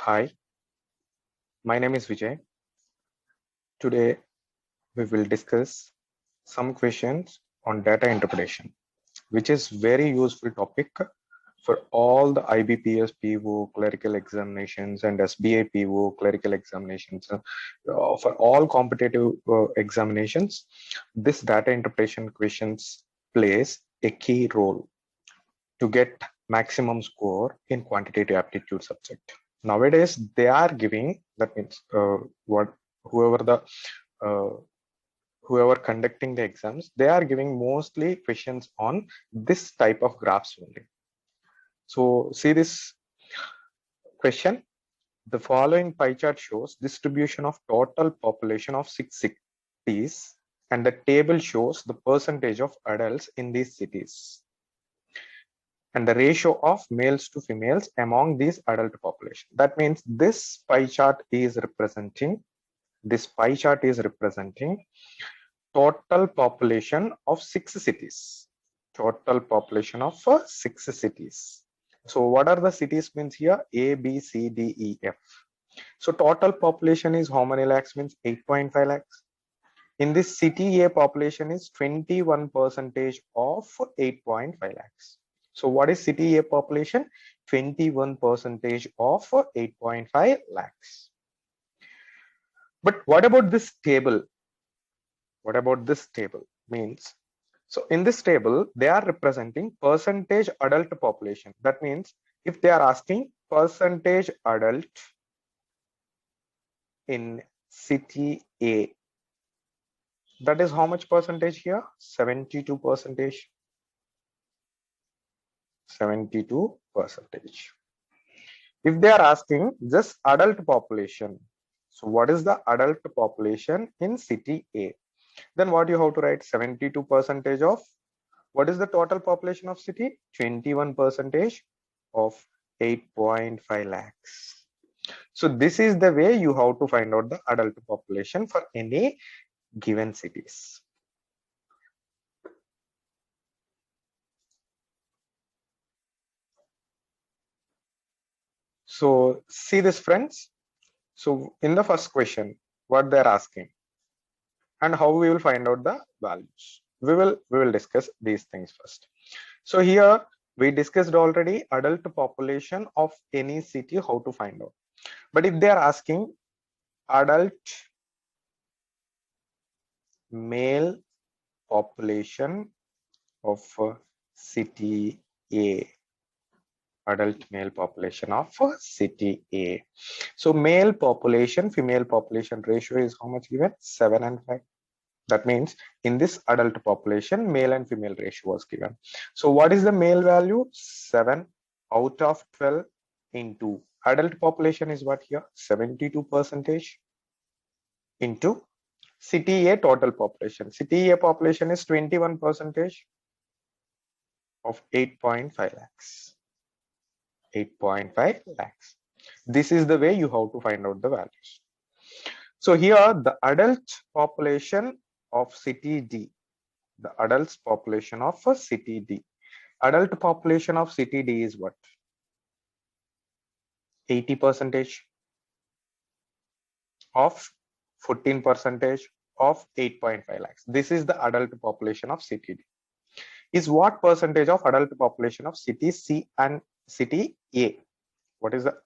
Hi, my name is Vijay. Today we will discuss some questions on data interpretation, which is very useful topic for all the IBPS PO clerical examinations and SBI PO clerical examinations. For all competitive examinations, this data interpretation questions plays a key role to get maximum score in quantitative aptitude subject. Nowadays, they are giving, that means what whoever the uh, whoever conducting the exams, they are giving mostly questions on this type of graphs only. So see this question. The following pie chart shows distribution of total population of 6 cities, and the table shows the percentage of adults in these cities and the ratio of males to females among these adult population. That means this pie chart is representing total population of 6 cities. Total population of 6 cities. So what are the cities means here? A, B, C, D, E, F. So total population is how many lakhs means 8.5 lakhs. In this city A population is 21% of 8.5 lakhs. So what is city A population? 21% of 8.5 lakhs. But what about this table? What about this table? Means, so in this table, they are representing percentage adult population. That means if they are asking percentage adult in city A, that is how much percentage here? 72 percentage. 72 percentage. If they are asking just adult population, so what is the adult population in city A? Then what you have to write? 72 percentage of what is the total population of city? 21 percentage of 8.5 lakhs. So this is the way you have to find out the adult population for any given cities. So see this, friends. So in the first question, what they're asking and how we will find out the values. We will discuss these things first. So here we discussed already adult population of any city, how to find out. But if they are asking adult male population of city A, adult male population of city A. So male population, female population ratio is how much given? 7 and 5. That means in this adult population, male and female ratio was given. So what is the male value? 7 out of 12 into adult population is what here? 72 percentage into city A total population. City A population is 21 percentage of 8.5 lakhs. 8.5 lakhs. This is the way you have to find out the values. So here the adult population of city D, the adults population of city D. Adult population of city D is what? 80 percentage of 14 percentage of 8.5 lakhs. This is the adult population of city D. Is what percentage of adult population of city C and city A? What is the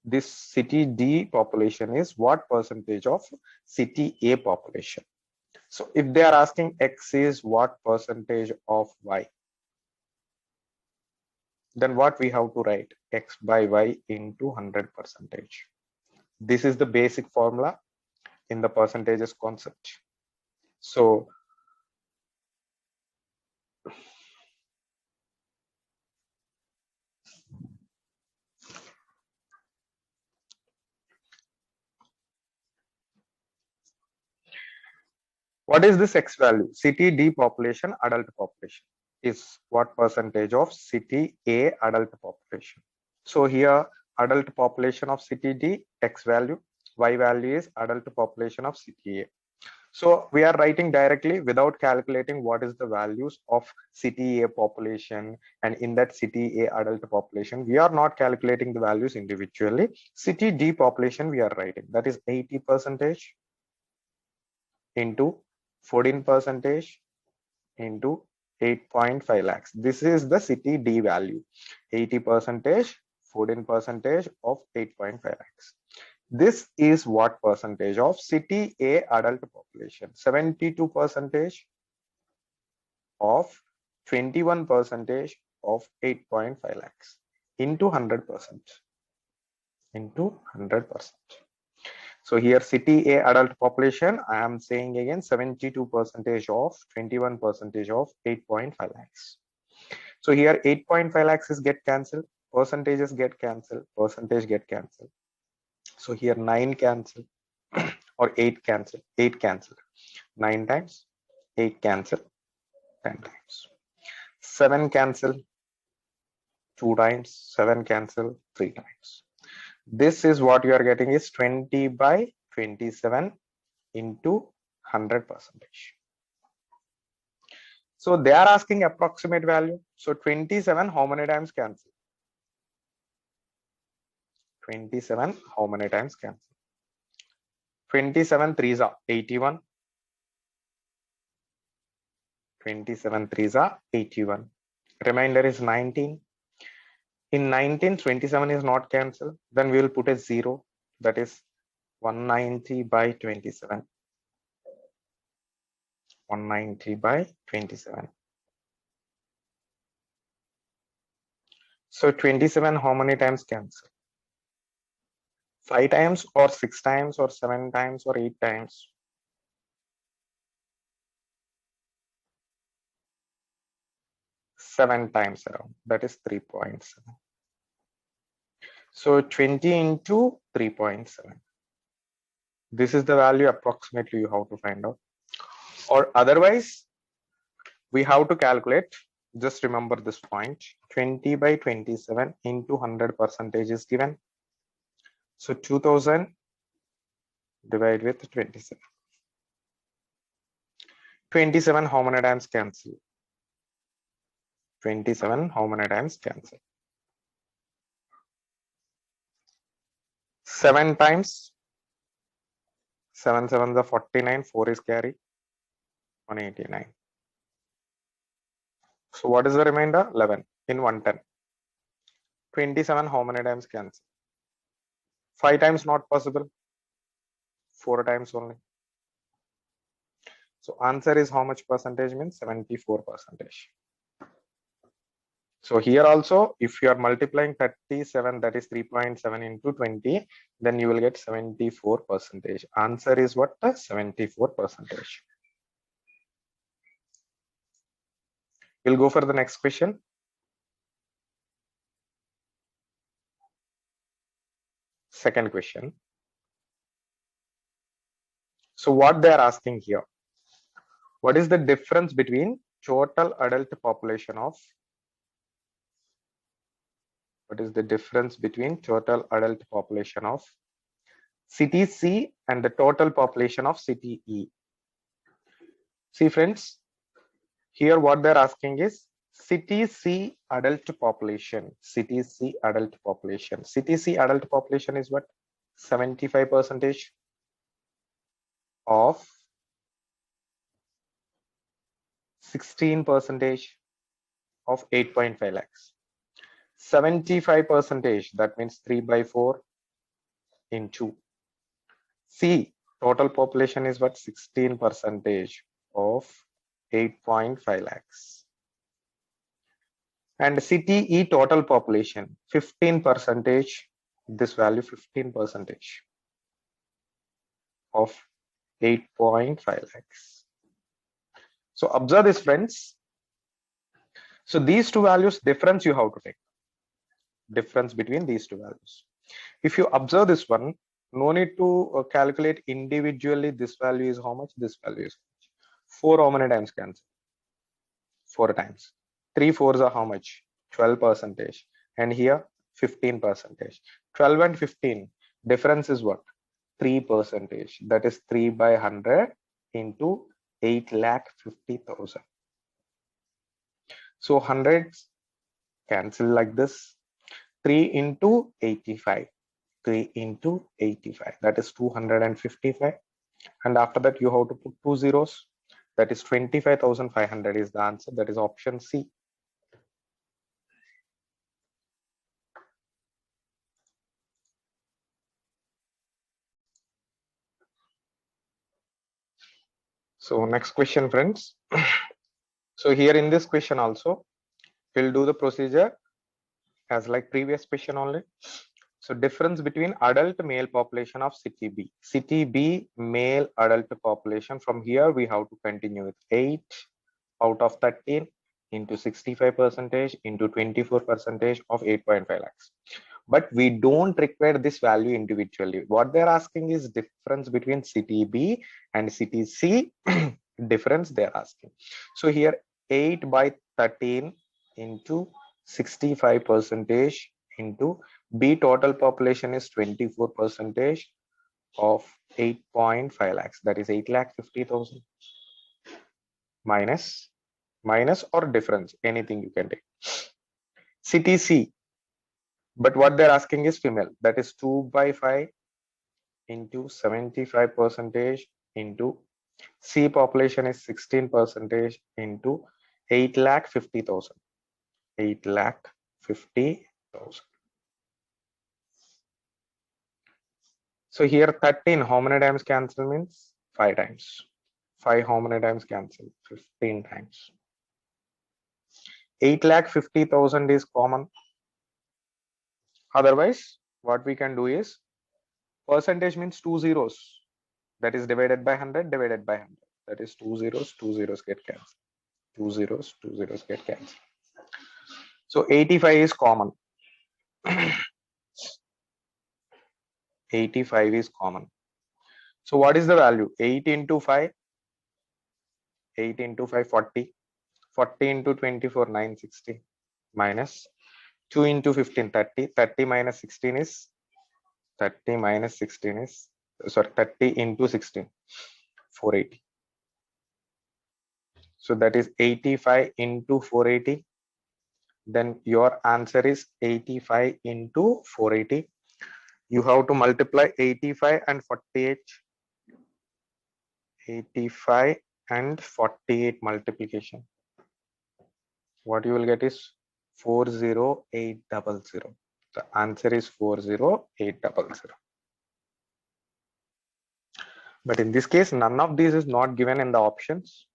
this city D population is what percentage of city A population? So if they are asking X is what percentage of Y, then what we have to write? X by Y into 100 percentage. This is the basic formula in the percentages concept. So what is this X value? City D population, adult population is what percentage of city A adult population. So here adult population of city D, X value, Y value is adult population of city A. So we are writing directly without calculating what is the values of city A population, and in that city A adult population, we are not calculating the values individually. City D population we are writing, that is 80% into 14% into 8.5 lakhs. This is the city D value, 80%, 14% of 8.5 lakhs. This is what percentage of city A adult population? 72% of 21% of 8.5 lakhs into 100%. Into 100%. So here city A adult population, I am saying again 72% of 21% of 8.5 lakhs. So here 8.5 lakhs is get cancelled, percentages get cancelled, percentage get cancelled. So here 9 cancel or 8 cancel, 8 cancel, 9 times, 8 cancel, 10 times, 7 cancel, 2 times, 7 cancel, 3 times. This is what you are getting is 20 by 27 into 100%. So they are asking approximate value. So 27 how many times cancel? 27 how many times cancel? 27 threes are 81. 27 threes are 81. Remainder is 19. In 19, 27 is not cancelled. Then we will put a 0. That is 190 by 27. 190 by 27. So 27 how many times cancel? 5 times or 6 times or 7 times or 8 times? 7 times around. That is 3.7. So 20 into 3.7. This is the value approximately you have to find out. Or otherwise, we have to calculate. Just remember this point. 20 by 27 into 100% is given. So 2000 divided with 27. 27 how many times cancel? 27 how many times cancel? 7 times. 7 7 is 49. 4 is carry. 189. So what is the remainder? 11 in 110. 27 how many times cancel? 5 times not possible. 4 times only. So answer is how much percentage means 74%. So here also, if you are multiplying 37, that is 3.7 into 20, then you will get 74%. Answer is what? 74%. We'll go for the next question. Second question. So what they are asking here? What is the difference between total adult population of city C and the total population of city E? See friends, here what they're asking is city C adult population. City C adult population. City C adult population is what? 75% of 16% of 8.5 lakhs. 75%, that means 3 by 4 into C total population is what? 16% of 8.5 lakhs. And city E total population 15%, this value 15% of 8.5 lakhs. So observe this friends. So these two values difference you have to take. Difference between these two values. If you observe this one, no need to calculate individually. This value is how much, this value is how much. 4 how many times cancel? 4 times. 3 4s are how much? 12%. And here 15%. 12 and 15 difference is what? 3%. That is 3 by 100 into 8,50,000. So hundreds cancel like this. 3 into 85. 3 into 85. That is 255. And after that, you have to put 2 zeros. That is 25,500 is the answer. That is option C. So next question, friends. So here in this question also, we'll do the procedure as like previous question only. So difference between adult male population of city B. City B male adult population. From here we have to continue with 8 out of 13 into 65 percentage into 24 percentage of 8.5 lakhs. But we don't require this value individually. What they're asking is difference between city B and city C. Difference they're asking. So here 8 by 13 into 65 percentage into B total population is 24 percentage of 8.5 lakhs. That is 8,50,000 minus or difference, anything you can take. City C, but what they're asking is female. That is 2 by 5 into 75 percentage into C population is 16 percentage into 8,50,000. 8,50,000. So here 13, how many times cancel means 5 times. 5 how many times cancel? 15 times. 8,50,000 is common. Otherwise, what we can do is percentage means 2 zeros. That is divided by 100 divided by 100. That is 2 zeros get cancelled. 2 zeros get cancelled. So 85 is common. 85 is common. So what is the value? 8 into 5. 8 into 5, 40. 40 into 24, 960. Minus 2 into 15, 30. 30 minus 16 is 30 minus 16 is, sorry, 30 into 16, 480. So that is 85 into 480. Then your answer is 85 into 480. You have to multiply 85 and 48. 85 and 48 multiplication. What you will get is 40800. The answer is 40800. But in this case, none of these is not given in the options.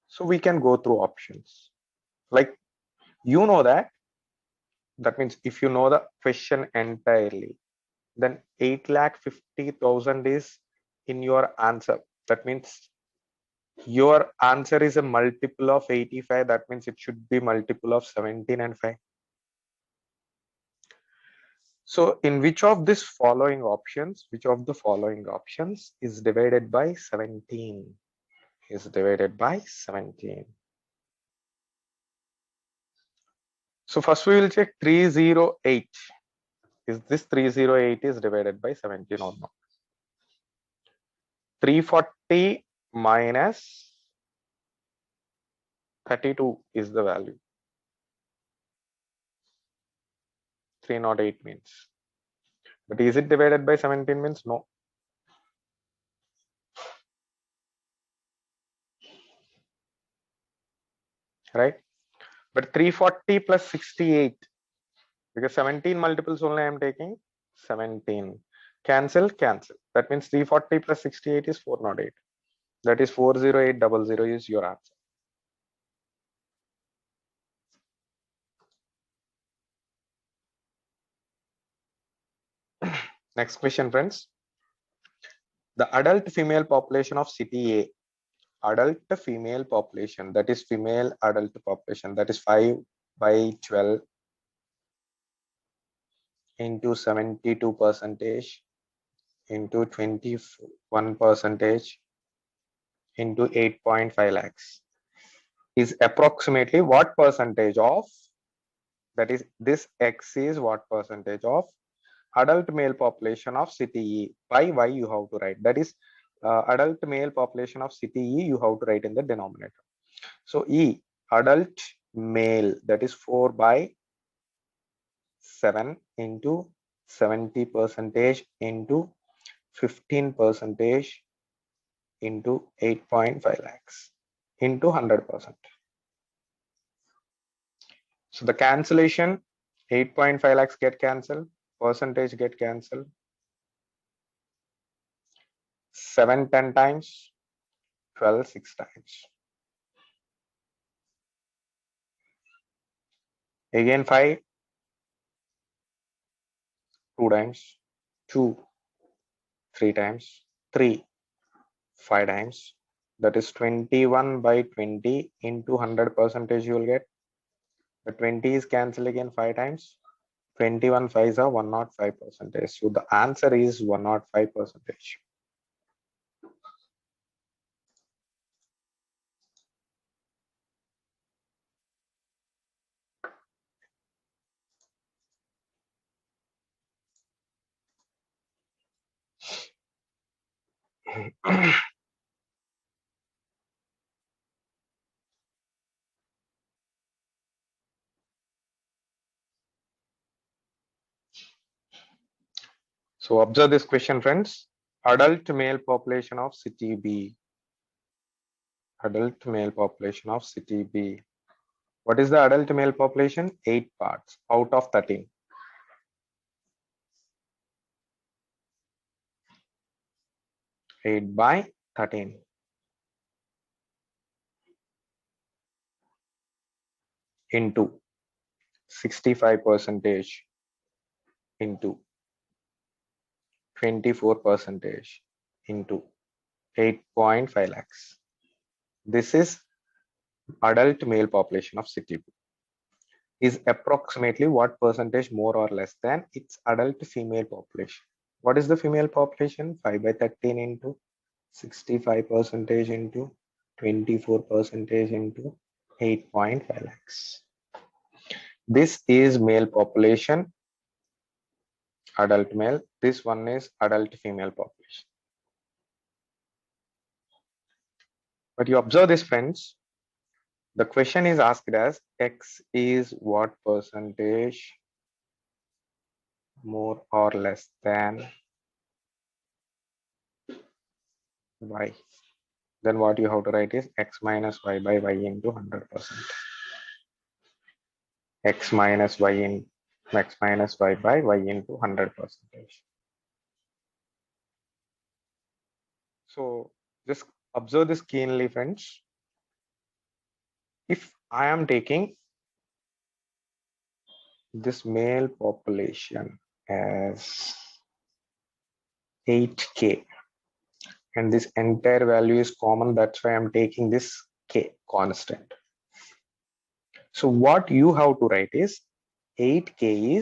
So we can go through options. Like, you know that. That means if you know the question entirely, then 8,50,000 is in your answer. That means your answer is a multiple of 85. That means it should be multiple of 17 and 5. So in which of the following options is divided by 17? Is divided by 17. So first we will check 308. Is this 308 is divided by 17 or not? 340 minus 32 is the value. 308 means. But is it divided by 17 means? No. Right? But 340 plus 68, because 17 multiples only I am taking 17. Cancel. That means 340 plus 68 is 408. That is 40800 is your answer. Next question, friends. The adult female population of city A. Adult female population, that is female adult population, that is 5 by 12 into 72 percentage into 21 percentage into 8.5 lakhs is approximately what percentage of, that is this X is what percentage of adult male population of city E. By Y you have to write, that is adult male population of city E, you have to write in the denominator. So E, adult male, that is 4 by 7 into 70 percentage into 15 percentage into 8.5 lakhs into 100%. So the cancellation, 8.5 lakhs get cancelled, percentage get cancelled, 7 10 times, 12 6 times. Again 5 2 times, 2 3 times, 3 5 times. That is 21 by 20 into 100 percentage you will get. The 20 is cancelled again 5 times. 21 5s are 105 percentage. So the answer is 105 percentage. So observe this question, friends. Adult male population of city B. Adult male population of city B. What is the adult male population? 8 parts out of 13. Eight by 13 into 65 percentage into 24 percentage into 8.5 lakhs. This is adult male population of city B. Is approximately what percentage more or less than its adult female population. What is the female population? 5 by 13 into 65 percentage into 24 percentage into 8.5 lakhs. This is male population, adult male. This one is adult female population. But you observe this, friends. The question is asked as X is what percentage more or less than Y. Then what you have to write is X minus Y by Y into 100%. X minus Y in X minus Y by Y into 100%. So just observe this keenly, friends. If I am taking this male population as 8K and this entire value is common, that's why I'm taking this K constant. So what you have to write is 8K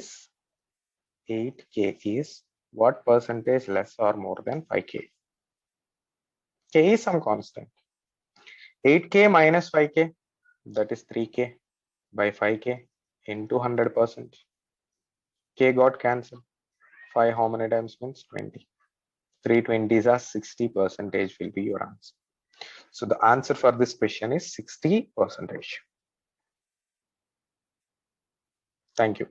is what percentage less or more than 5K. K is some constant. 8K minus 5K, that is 3K by 5K into 100%. K got cancelled. 5 how many times means 20. 3 20s are 60 percentage will be your answer. So the answer for this question is 60 percentage. Thank you.